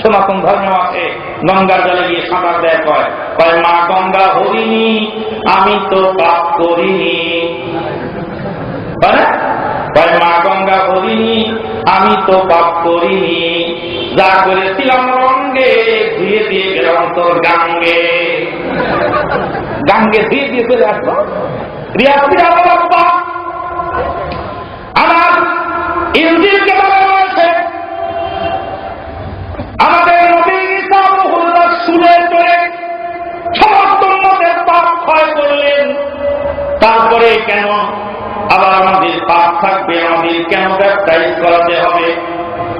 সনাতন ধর্ম আছে গঙ্গার জলে গিয়ে সাঁতার দেয়, কয় কয় মা গঙ্গা হরিণী আমি তো পাপ করিনি, কয় মা গঙ্গা হরিণী আমি তো পাপ করিনি, যা করেছিলাম রঙ্গে ধুয়ে দিয়ে গেলাম তোর গাঙ্গে, গাঙ্গে ধুয়ে দিয়ে চলে আসবো। আমার ইন্দ্রিয়কে বলা হয়েছে আমাদের নবী ঈসা রূহুল্লাহ শুনে চলে সমস্ত উম্মতের পাপ ক্ষয় করলেন, তারপরে কেন আবার আমাদের পাপ থাকবে, আমাদের কেন ব্যাপটাইজ করাতে হবে?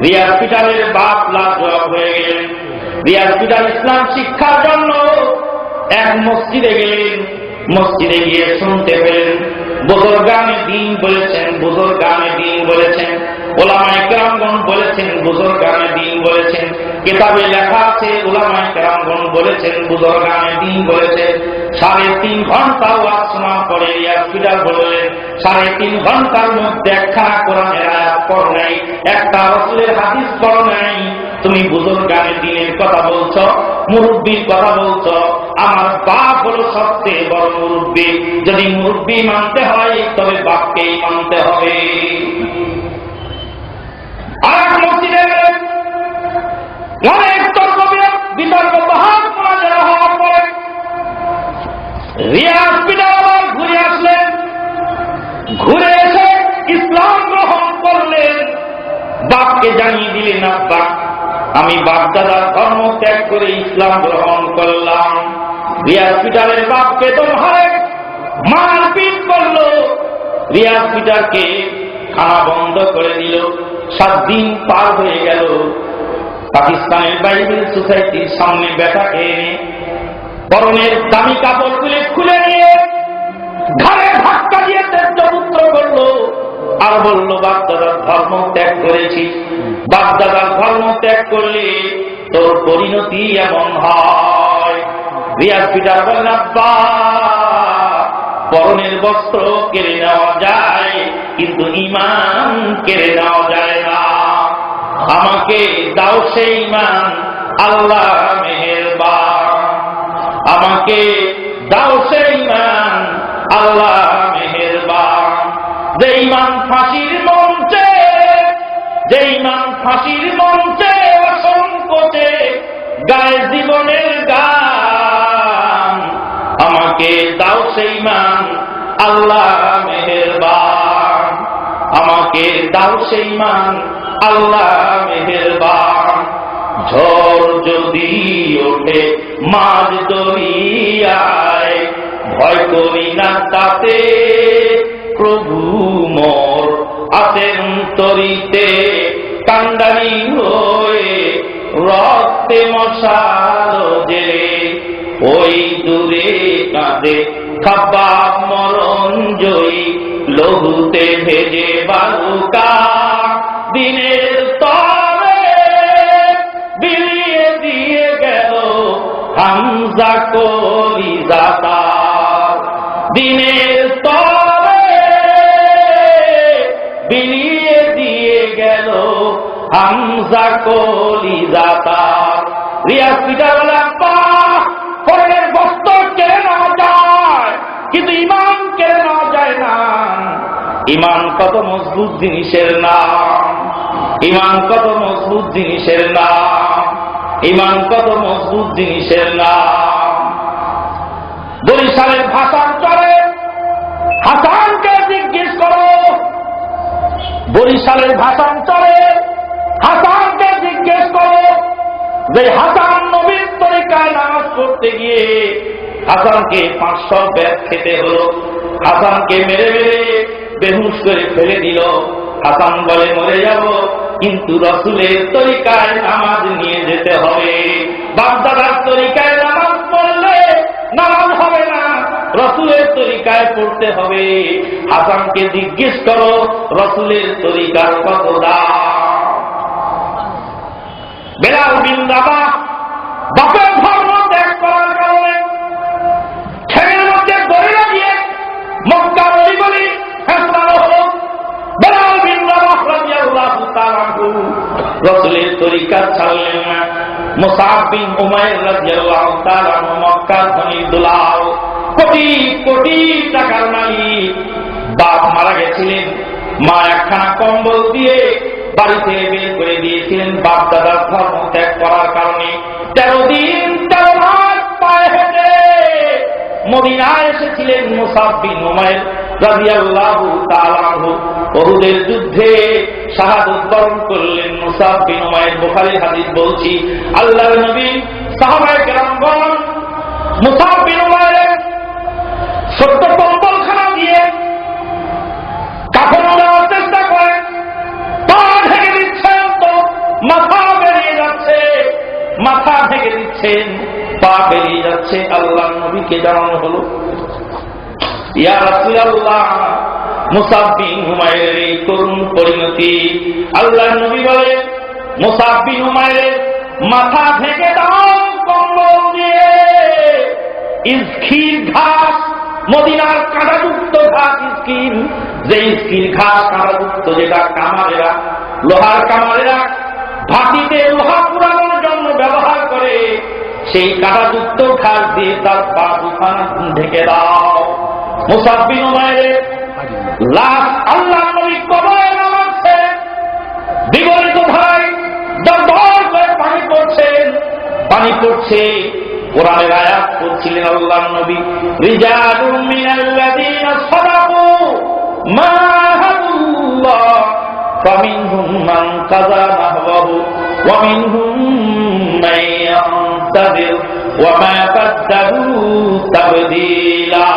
রিয়াজ পিটারের বাপ লাজবাব হয়ে গেলেন। রিয়াজ পিটার ইসলাম শিক্ষার জন্য এক মসজিদে গেলেন, মসজিদে গিয়ে শুনতে পেলেন বুজুর্গানে দ্বীন বলেছেন, বুজুর্গানে দ্বীন বলেছেন, উলামায়ে কেরামগণ বলেছেন, বুজুর্গানে দ্বীন বলেছেন, কিতাবে লেখা আছে উলামায়ে কেরামগণ বলেছেন, বুজুর্গানে দ্বীন বলেছেন। 3.5 ঘন্টা ওয়াজ শোনার পরে রিয়াজ পিটার বললেন 3.5 ঘন্টার মধ্যে একখানা কোরআনের আয়াত পড়ো নাই, একটা রাসূলের হাদিস পড়ো নাই, তুমি বুজুর্গানে দ্বীনের কথা বলছো, মুরব্বির কথা বলছো। আমার বাপ হলো সবচেয়ে বড় মুরব্বী, যদি মুরব্বী মানতে হয় তবে বাপকেই মানতে হবে। আর মসজিদে গেলেন, অনেক তর্ক বিতর্ক বাহাত মোনাজারা হওয়ার পরে রিয়াজ পিটার আবার ঘুরে আসলেন, ঘুরে এসে ইসলাম গ্রহণ করলেন, বাপকে জানিয়ে দিলেন আব্বা আমি বাপদাদার ধর্ম ত্যাগ করে ইসলাম গ্রহণ করলাম। রিয়াজ পিটারের বাপ বেতন হারে মারপিট করলো, রিয়াজ পিটারকে খানা বন্ধ করে দিল। 7 দিন পার হয়ে গেল, পাকিস্তানের বাইবেল সোসাইটির সামনে ব্যাটাকে এনে পরনের দামি কাপড়গুলি খুলে নিয়ে ঘাড়ে ধাক্কা দিয়ে তেজপুত্র করলো আর বলল বাপদাদার ধর্ম ত্যাগ করেছি, বাপদাদার ধর্ম ত্যাগ করলে তোর পরিণতি এমন হয়। রিয়াজ পিটার বলেন আব্বা পরনের বস্ত্র কেড়ে নেওয়া যায় কিন্তু ঈমান কেড়ে নেওয়া যায় না, আমাকে দাও সেই ঈমান, আল্লাহ মেহেরবান, আমাকে দাও সেই ঈমান, আল্লাহ মেহেরবান। যে ঈমান ফাঁসির মঞ্চে, যে ঈমান ফাঁসির মঞ্চে অসংকোচে গায়ে জীবনের গান, আমাকে দাও সেই ঈমান, আল্লাহ মেহেরবান, আমাকে দাও সেই ঈমান, আল্লাহ মেহেরবান। ঝড় যদি ওঠে মাঝ দরিয়ায় ভয় করি না তাতে, প্রভু মোর আছেন তরিতে, কান্ডারি হয়ে রক্তে মশাল জেলে, ওই দূরে কাঁদে খাব্বাব মরণ জয়ী, লঘুতে ভেজে বালুকা দিনের তরে বিলিয়ে দিয়ে গেল হামজা কলিজা তার, দিনের তরে বিলিয়ে দিয়ে গেল হামজা কলিজা তার। রিয়াজ পিটার বলে আব্বা পরনের বস্ত্র কেড়ে নেওয়া যায় কিন্তু ঈমান কেড়ে নেওয়া যায় না। ঈমান কত মজবুত জিনিসের নাম, ঈমান কত মজবুত জিনিসের নাম, ঈমান কত মজবুত জিনিসের নাম। বরিশালের ভাষান্তরে হাসানকে জিজ্ঞেস করো, বরিশালের ভাষান্তরে হাসানকে জিজ্ঞেস করো যে হাসান নবীর তরিকায় নামাজ পড়তে গিয়ে হাসানকে 500 ব্যাগ খেতে হলো, হাসানকে মেরে মেরে বেহুশ করে ফেলে দিল। হাসান বলে মরে যাব কিন্তু রসুলের তরিকায় নামাজ নিয়ে যেতে হবে, বাপদাদার তরিকায় নামাজ পড়লে নামাজ হবে না, রসুলের তরিকায় পড়তে হবে। হাসানকে জিজ্ঞেস করো রসুলের তরিকার কত দাম। বেলাল বিন রাবাহ বাপের ধর্ম ত্যাগ করার কারণে ছেলের মধ্যে দড়িয়ে দিয়ে মক্কার অলিগলি ফেসলানো হল। বেলাল বিন রাবাহ রাদিয়াল্লাহু তাআলা আনহু রসুলের তরিকা ছাড়লেন না, মুসআব বিন উমাইর রাদিয়াল্লাহু তাআলা মক্কার ধনী দুলাল, কোটি কোটি টাকার মালিক। বাপ মারা গেছিলেন, মা একখানা কম্বল দিয়ে বাড়িতে বের করে দিয়েছিলেন বাপ দাদার ধর্ম ত্যাগ করার কারণে। 13 দিন 13 রাত পায়ে হেঁটে মদিনায় এসেছিলেন মুসআব বিন উমাইর রাদিয়াল্লাহু তাআলা আনহু। উহুদের যুদ্ধে শাহাদাত বরণ করলেন মুসআব বিন উমাইর। বুখারীর হাদিস বলছি, আল্লাহর নবী সাহাবায়ে কেরামগণ মুসআব বিন উমাইরের ছোট্ট কম্বলখানা দিয়ে কাফন দেওয়ার চেষ্টা করেন, পা ঢেকে দিচ্ছেন তো মাথা বেরিয়ে যাচ্ছে, মাথা ঢেকে দিচ্ছেন পা বেরিয়ে যাচ্ছে। আল্লাহর নবীকে জানানো হলো, ইয়া রাসূলুল্লাহ, মুসআব বিন উমাইরের এই করুণ পরিণতি। আল্লাহর নবী বলে, মুসআব বিন উমাইরের মাথা ঢেকে দাও কম্বল দিয়ে। ইস্কির ঘাস, মদিনার কাঁটাযুক্ত ঘাস ইস্কির, যে ইস্কির ঘাস কাঁটাযুক্ত, যেটা কামারেরা, লোহার কামারেরা ভাটিতে লোহা পুরানোর জন্য ব্যবহার করে, সেই কাঁটাযুক্ত ঘাস দিয়ে তার পা দুখানা ঢেকে দাও। মুসআব বিন উমাইরের লাশ আল্লাহর নবী কবরে নামাচ্ছে, বিগলিত ধারায় দর দর করে পানি পড়ছেন, পানি পড়ছে। কোরআনের আয়াত পড়ছিলেন আল্লাহর নবী, রিজালুম মিনাল্লাযীনা সাদাকু মা আহাদুল্লাহ ফামিনহুম মান কাযা নাহওয়াহু ওয়া মিনহুম মান ইয়ানতাযির ওয়া মা বাদদালু তাবদীলা।